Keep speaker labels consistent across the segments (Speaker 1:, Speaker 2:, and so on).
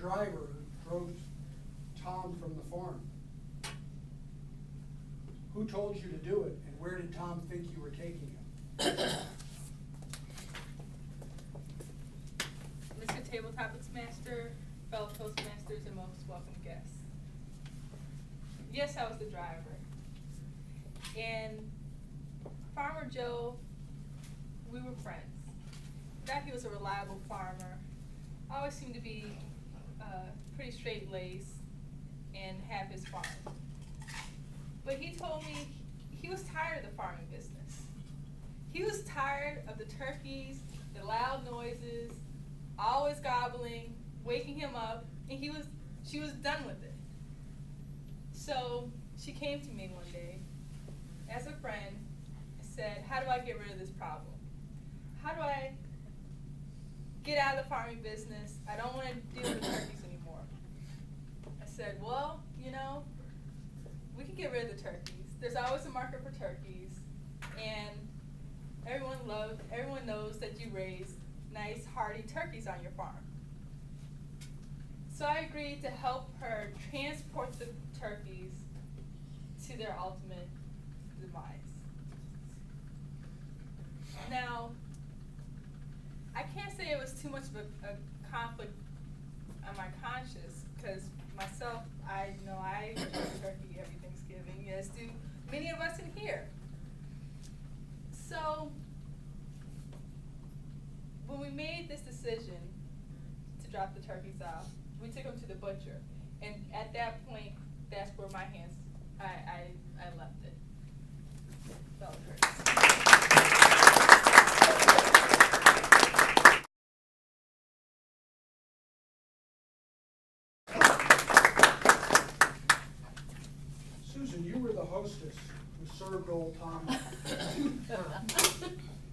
Speaker 1: driver who drove Tom from the farm? Who told you to do it, and where did Tom think you were taking him?
Speaker 2: Mr. Toastmaster, fellow Toastmasters, and most welcome guests. Yes, I was the driver. And Farmer Joe, we were friends. That he was a reliable farmer, always seemed to be pretty straight-laced and have his farm. But he told me he was tired of the farming business. He was tired of the turkeys, the loud noises, always gobbling, waking him up, and she was done with it. So she came to me one day as a friend and said, how do I get rid of this problem? How do I get out of the farming business? I don't want to deal with turkeys anymore. I said, well, you know, we can get rid of the turkeys. There's always a market for turkeys, and everyone knows that you raise nice, hearty turkeys on your farm. So I agreed to help her transport the turkeys to their ultimate demise. Now, I can't say it was too much of a conflict on my conscience, because myself, I enjoy turkey every Thanksgiving, as do many of us in here. So, when we made this decision to drop the turkeys off, we took them to the butcher, and at that point, that's where my hands, I left it. Fellow turkeys.
Speaker 1: Susan, you were the hostess who served old Tom.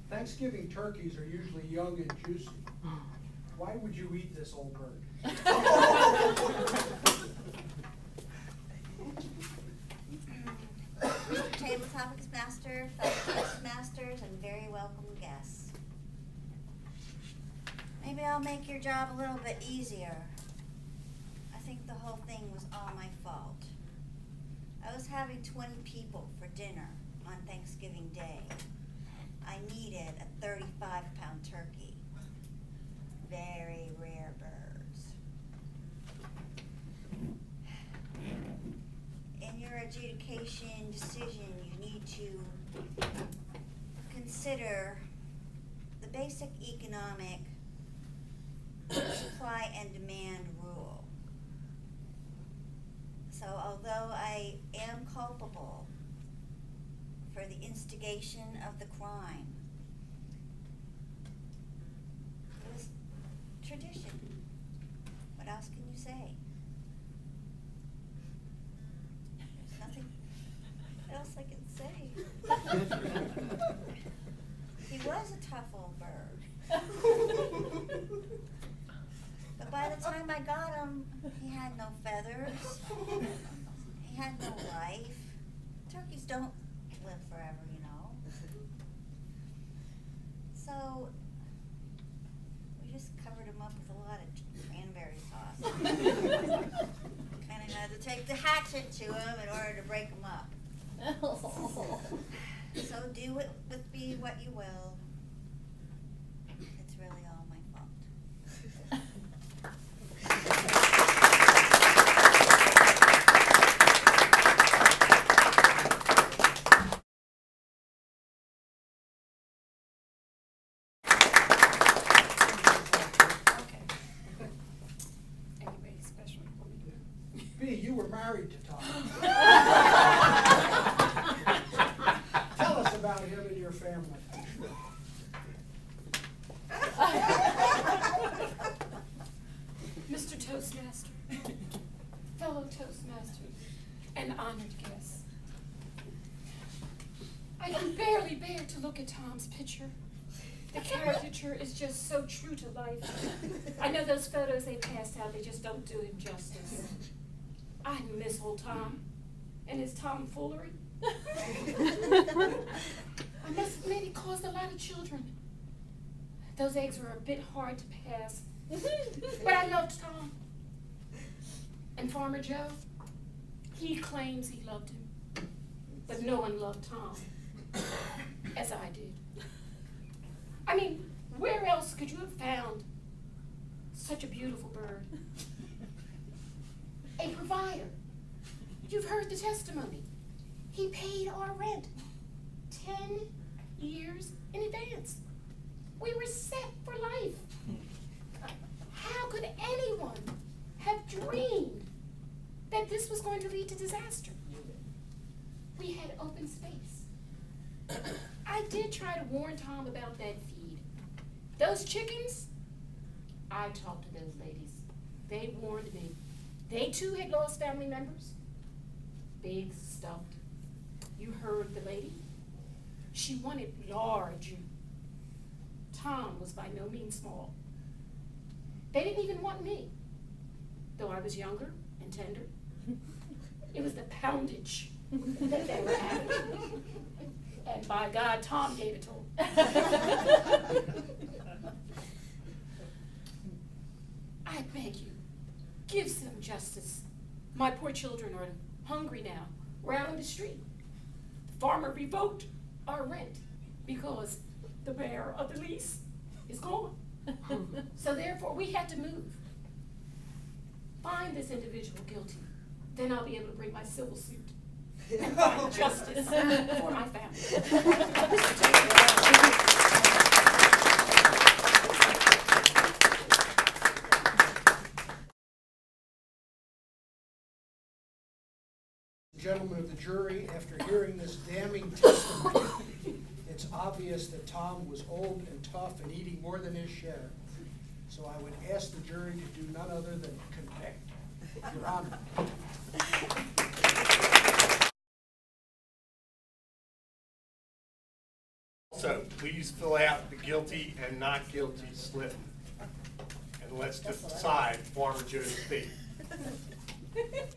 Speaker 1: Thanksgiving turkeys are usually young and juicy. Why would you eat this old bird?
Speaker 3: Mr. Toastmaster, fellow Toastmasters, and very welcome guests. Maybe I'll make your job a little bit easier. I think the whole thing was all my fault. I was having 20 people for dinner on Thanksgiving Day. I needed a 35-pound turkey. Very rare birds. In your adjudication decision, you need to consider the basic economic supply and demand rule. So although I am culpable for the instigation of the crime, it was tradition. What else can you say? There's nothing else I can say. He was a tough old bird. But by the time I got him, he had no feathers. He had no life. Turkeys don't live forever, you know. So we just covered him up with a lot of cranberry sauce. Kind of had to take the hatchet to him in order to break him up. So do it with me what you will. It's really all my fault.
Speaker 1: B, you were married to Tom. Tell us about him and your family.
Speaker 4: Mr. Toastmaster, fellow Toastmasters, and honored guests. I can barely bear to look at Tom's picture. The caricature is just so true to life. I know those photos they passed out, they just don't do him justice. I miss old Tom and his tomfoolery. I must admit he caused a lot of children. Those eggs were a bit hard to pass. But I loved Tom. And Farmer Joe, he claims he loved him, but no one loved Tom as I did. I mean, where else could you have found such a beautiful bird? A provider. You've heard the testimony. He paid our rent 10 years in advance. We were set for life. How could anyone have dreamed that this was going to lead to disaster? We had open space. I did try to warn Tom about that feed. Those chickens, I talked to those ladies. They warned me. They too had lost family members. Big stuffed. You heard the lady? She wanted large. Tom was by no means small. They didn't even want me, though I was younger and tender. It was the poundage that they were having. And by God, Tom gave it to them. I beg you, give some justice. My poor children are hungry now. We're out on the street. The farmer revoked our rent because the bearer of the lease is gone. So therefore, we had to move. Find this individual guilty. Then I'll be able to bring my civil suit and find justice for my family.
Speaker 1: Gentlemen of the jury, after hearing this damning testimony, it's obvious that Tom was old and tough and eating more than his share. So I would ask the jury to do none other than convict. Your Honor.
Speaker 5: So please fill out the guilty and not guilty slip. And let's decide Farmer Joe's fate.